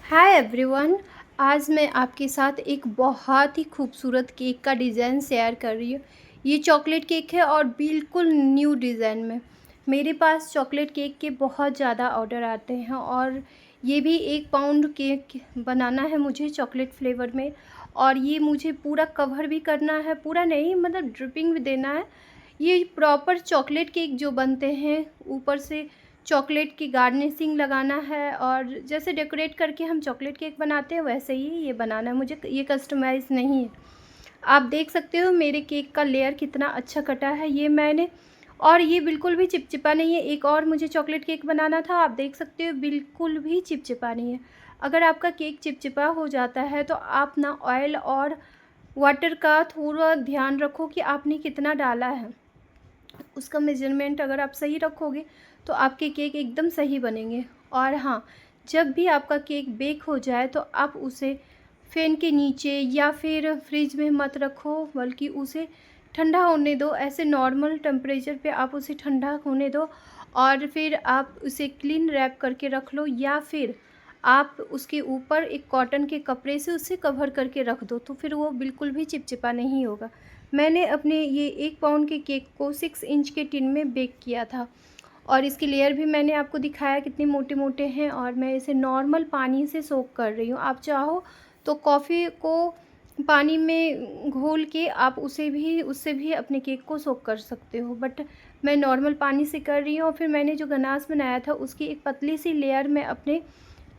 Hi everyone. आज मैं आपके साथ एक बहुत ही खूबसूरत केक का डिज़ाइन शेयर कर रही हूँ। ये चॉकलेट केक है और बिल्कुल न्यू डिज़ाइन में। मेरे पास चॉकलेट केक के बहुत ज़्यादा ऑर्डर आते हैं और ये भी 1 पाउंड केक बनाना है मुझे चॉकलेट फ्लेवर में। और ये मुझे पूरा कवर भी करना है, पूरा नहीं मतलब ड्रिपिंग भी देना है। ये प्रॉपर चॉकलेट केक जो बनते हैं, ऊपर से चॉकलेट की गार्निशिंग लगाना है और जैसे डेकोरेट करके हम चॉकलेट केक बनाते हैं वैसे ही ये बनाना है मुझे। ये कस्टमाइज़ नहीं है। आप देख सकते हो मेरे केक का लेयर कितना अच्छा कटा है ये मैंने। और ये बिल्कुल भी चिपचिपा नहीं है। एक और मुझे चॉकलेट केक बनाना था, आप देख सकते हो बिल्कुल भी चिपचिपा नहीं है। अगर आपका केक चिपचिपा हो जाता है तो आप ना ऑयल और वाटर का थोड़ा ध्यान रखो कि आपने कितना डाला है। उसका मेजरमेंट अगर आप सही रखोगे तो आपके केक एकदम सही बनेंगे। और हाँ, जब भी आपका केक बेक हो जाए तो आप उसे फ़ैन के नीचे या फिर फ्रिज में मत रखो, बल्कि उसे ठंडा होने दो। ऐसे नॉर्मल टेम्परेचर पे आप उसे ठंडा होने दो और फिर आप उसे क्लीन रैप करके रख लो, या फिर आप उसके ऊपर एक कॉटन के कपड़े से उसे कवर करके रख दो, तो फिर वो बिल्कुल भी चिपचिपा नहीं होगा। मैंने अपने ये 1 पाउंड के केक को 6 इंच के टिन में बेक किया था और इसकी लेयर भी मैंने आपको दिखाया कितने मोटे-मोटे हैं। और मैं इसे नॉर्मल पानी से सोक कर रही हूँ। आप चाहो तो कॉफ़ी को पानी में घोल के आप उससे भी अपने केक को सोक कर सकते हो, बट मैं नॉर्मल पानी से कर रही हूँ। और फिर मैंने जो गनाश बनाया था उसकी एक पतली सी लेयर मैं अपने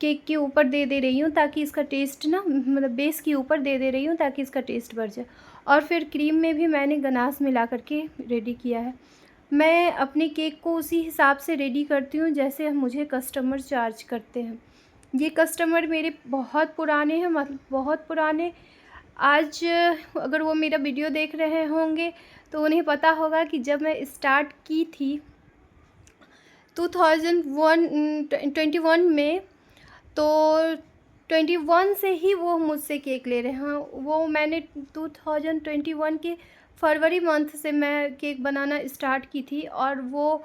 केक के ऊपर दे रही हूँ, ताकि इसका टेस्ट ना मतलब बेस के ऊपर दे रही हूँ ताकि इसका टेस्ट बढ़ जाए। और फिर क्रीम में भी मैंने गनाश मिला करके रेडी किया है। मैं अपने केक को उसी हिसाब से रेडी करती हूँ जैसे मुझे कस्टमर चार्ज करते हैं। ये कस्टमर मेरे बहुत पुराने हैं, मतलब बहुत पुराने। आज अगर वो मेरा वीडियो देख रहे होंगे तो उन्हें पता होगा कि जब मैं स्टार्ट की थी 2021 में, तो 21 से ही वो मुझसे केक ले रहे हैं। वो मैंने 2021 के फरवरी मंथ से मैं केक बनाना स्टार्ट की थी और वो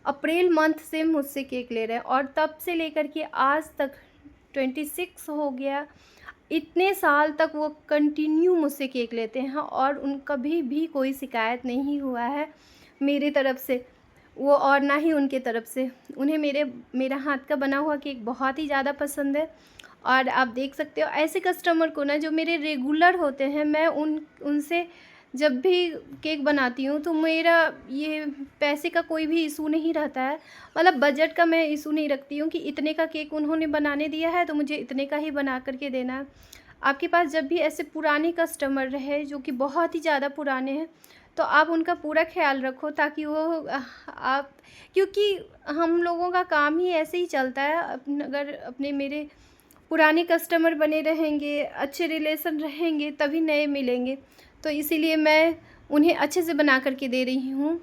अप्रैल मंथ से मुझसे केक ले रहे हैं, और तब से लेकर के आज तक 26 हो गया। इतने साल तक वो कंटिन्यू मुझसे केक लेते हैं और उन कभी भी कोई शिकायत नहीं हुआ है मेरी तरफ़ से, वो और ना ही उनके तरफ से। उन्हें मेरा हाथ का बना हुआ केक बहुत ही ज़्यादा पसंद है। और आप देख सकते हो ऐसे कस्टमर को ना जो मेरे रेगुलर होते हैं, मैं उनसे जब भी केक बनाती हूँ तो मेरा ये पैसे का कोई भी इशू नहीं रहता है। मतलब बजट का मैं इशू नहीं रखती हूँ कि इतने का केक उन्होंने बनाने दिया है तो मुझे इतने का ही बना कर के देना है। आपके पास जब भी ऐसे पुराने कस्टमर रहे जो कि बहुत ही ज़्यादा पुराने हैं, तो आप उनका पूरा ख़्याल रखो, ताकि वो आप, क्योंकि हम लोगों का काम ही ऐसे ही चलता है। अगर अपने मेरे पुराने कस्टमर बने रहेंगे, अच्छे रिलेशन रहेंगे, तभी नए मिलेंगे। तो इसीलिए मैं उन्हें अच्छे से बना कर के दे रही हूँ।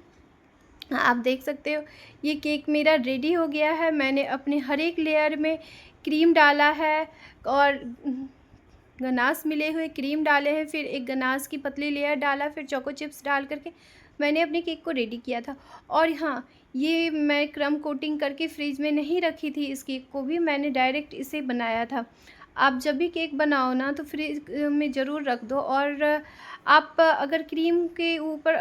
आप देख सकते हो ये केक मेरा रेडी हो गया है। मैंने अपने हर एक लेयर में क्रीम डाला है और गनाश मिले हुए क्रीम डाले हैं, फिर एक गनाश की पतली लेयर डाला, फिर चोको चिप्स डाल करके मैंने अपने केक को रेडी किया था। और हाँ, ये मैं क्रम कोटिंग करके फ्रिज में नहीं रखी थी, इस केक को भी मैंने डायरेक्ट इसे बनाया था। आप जब भी केक बनाओ ना तो फ्रिज में ज़रूर रख दो। और आप अगर क्रीम के ऊपर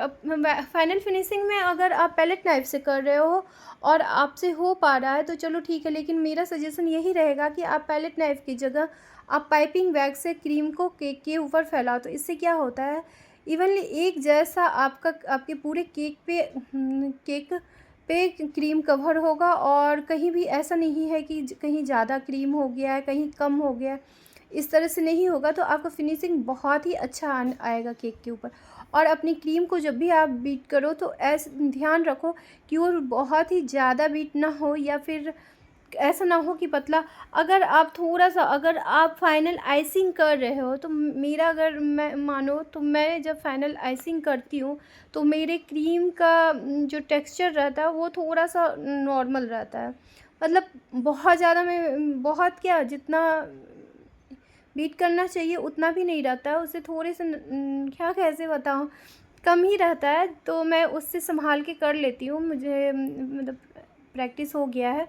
फाइनल फिनिशिंग में अगर आप पैलेट नाइफ से कर रहे हो और आपसे हो पा रहा है तो चलो ठीक है, लेकिन मेरा सजेशन यही रहेगा कि आप पैलेट नाइफ की जगह आप पाइपिंग बैग से क्रीम को केक के ऊपर फैलाओ। तो इससे क्या होता है, इवनली एक जैसा आपके पूरे केक पे क्रीम कवर होगा, और कहीं भी ऐसा नहीं है कि कहीं ज़्यादा क्रीम हो गया है, कहीं कम हो गया है। इस तरह से नहीं होगा, तो आपका फिनिशिंग बहुत ही अच्छा आएगा केक के ऊपर। और अपनी क्रीम को जब भी आप बीट करो तो ऐसे ध्यान रखो कि वो बहुत ही ज़्यादा बीट ना हो, या फिर ऐसा ना हो कि पतला। अगर आप फाइनल आइसिंग कर रहे हो तो मेरा अगर मैं मानो तो मैं जब फाइनल आइसिंग करती हूँ तो मेरे क्रीम का जो टेक्सचर रहता है वो थोड़ा-सा नॉर्मल रहता है। मतलब बहुत ज़्यादा मैं बहुत क्या जितना बीट करना चाहिए उतना भी नहीं रहता है, उससे थोड़े से क्या कैसे बताऊँ, कम ही रहता है। तो मैं उससे सँभाल के कर लेती हूँ, मुझे मतलब प्रैक्टिस हो गया है।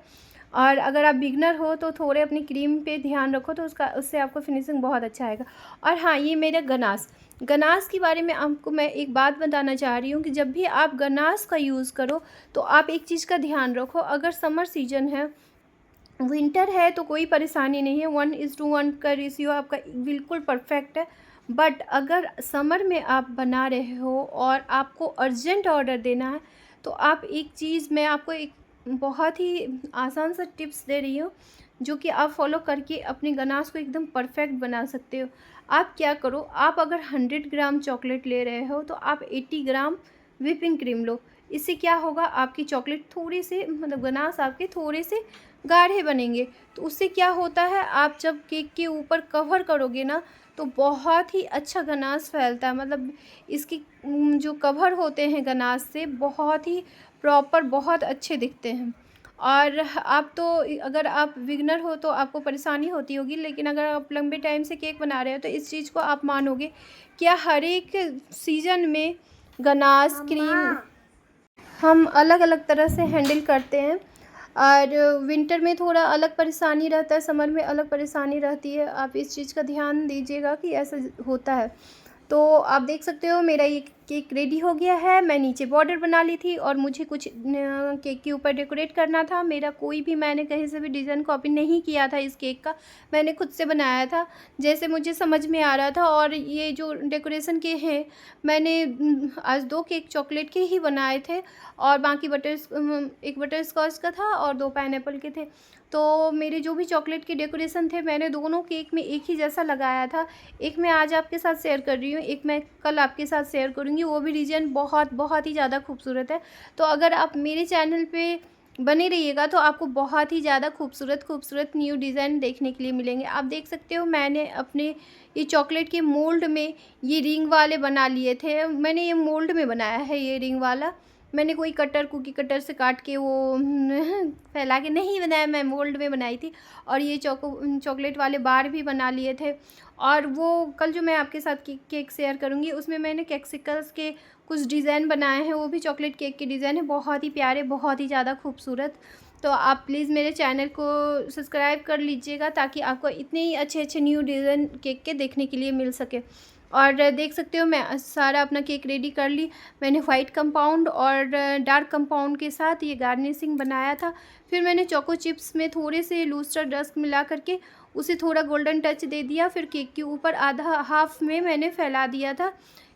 और अगर आप बिगनर हो तो थोड़े अपनी क्रीम पे ध्यान रखो, तो उससे आपको फिनिशिंग बहुत अच्छा आएगा। और हाँ, ये मेरा गनाश के बारे में आपको मैं एक बात बताना चाह रही हूँ कि जब भी आप गनाश का यूज़ करो तो आप एक चीज़ का ध्यान रखो, अगर समर सीजन है, विंटर है तो कोई परेशानी नहीं है, 1:1 का रेशियो आपका बिल्कुल परफेक्ट है। बट अगर समर में आप बना रहे हो और आपको अर्जेंट ऑर्डर देना है, तो आप एक चीज़, मैं आपको एक बहुत ही आसान सा टिप्स दे रही हूँ, जो कि आप फॉलो करके अपने गनाश को एकदम परफेक्ट बना सकते हो। आप क्या करो, आप अगर 100 ग्राम चॉकलेट ले रहे हो तो आप 80 ग्राम व्हिपिंग क्रीम लो। इससे क्या होगा, आपकी चॉकलेट थोड़ी सी, मतलब गनाश आपके थोड़े से गाढ़े बनेंगे। तो उससे क्या होता है, आप जब केक के ऊपर कवर करोगे ना, तो बहुत ही अच्छा गनाश फैलता है। मतलब इसकी जो कवर होते हैं गनाश से, बहुत ही प्रॉपर, बहुत अच्छे दिखते हैं। और आप तो, अगर आप बिगिनर हो तो आपको परेशानी होती होगी, लेकिन अगर आप लंबे टाइम से केक बना रहे हो तो इस चीज़ को आप मानोगे, क्या हर एक सीज़न में गनाश क्रीम हम अलग अलग तरह से हैंडल करते हैं। और विंटर में थोड़ा अलग परेशानी रहता है, समर में अलग परेशानी रहती है। आप इस चीज़ का ध्यान दीजिएगा कि ऐसा होता है। तो आप देख सकते हो मेरा ये केक रेडी हो गया है। मैं नीचे बॉर्डर बना ली थी और मुझे कुछ केक के ऊपर डेकोरेट करना था। मेरा कोई भी, मैंने कहीं से भी डिज़ाइन कॉपी नहीं किया था इस केक का, मैंने खुद से बनाया था जैसे मुझे समझ में आ रहा था। और ये जो डेकोरेशन के हैं, मैंने आज 2 केक चॉकलेट के ही बनाए थे और बाकी एक बटर स्कॉच का था और 2 पाइनएप्पल के थे। तो मेरे जो भी चॉकलेट के डेकोरेशन थे, मैंने दोनों केक में एक ही जैसा लगाया था। एक मैं आज आपके साथ शेयर कर रही हूँ, एक मैं कल आपके साथ शेयर करूँगी। वो भी डिज़ाइन बहुत बहुत ही ज़्यादा खूबसूरत है। तो अगर आप मेरे चैनल पे बने रहिएगा तो आपको बहुत ही ज़्यादा खूबसूरत न्यू डिज़ाइन देखने के लिए मिलेंगे। आप देख सकते हो मैंने अपने ये चॉकलेट के मोल्ड में ये रिंग वाले बना लिए थे। मैंने ये मोल्ड में बनाया है, ये रिंग वाला। मैंने कोई कुकी कटर से काट के वो फैला के नहीं बनाया, मैं मोल्ड में बनाई थी। और ये चॉकलेट वाले बार भी बना लिए थे। और वो कल जो मैं आपके साथ केक शेयर करूँगी, उसमें मैंने केक्सिकल्स के कुछ डिज़ाइन बनाए हैं, वो भी चॉकलेट केक के डिज़ाइन है, बहुत ही प्यारे, बहुत ही ज़्यादा खूबसूरत। तो आप प्लीज़ मेरे चैनल को सब्सक्राइब कर लीजिएगा, ताकि आपको इतने ही अच्छे अच्छे न्यू डिज़ाइन केक के देखने के लिए मिल सके। और देख सकते हो मैं सारा अपना केक रेडी कर ली। मैंने वाइट कंपाउंड और डार्क कंपाउंड के साथ ये गार्निशिंग बनाया था। फिर मैंने चोको चिप्स में थोड़े से लूस्टर डस्ट मिला करके उसे थोड़ा गोल्डन टच दे दिया। फिर केक के ऊपर आधा हाफ में मैंने फैला दिया था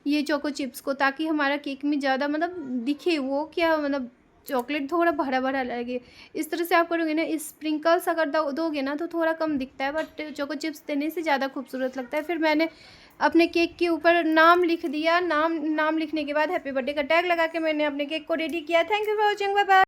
ये चोको चिप्स को, ताकि हमारा केक में ज़्यादा मतलब दिखे, वो क्या मतलब चॉकलेट थोड़ा भरा भरा लगे। इस तरह से आप करोगे ना, स्प्रिंकल्स अगर दोगे ना तो थोड़ा कम दिखता है, बट चोको चिप्स देने से ज़्यादा खूबसूरत लगता है। फिर मैंने अपने केक के ऊपर नाम लिख दिया। नाम लिखने के बाद हैप्पी बर्थडे का टैग लगा के मैंने अपने केक को रेडी किया। Thank you for watching, bye bye.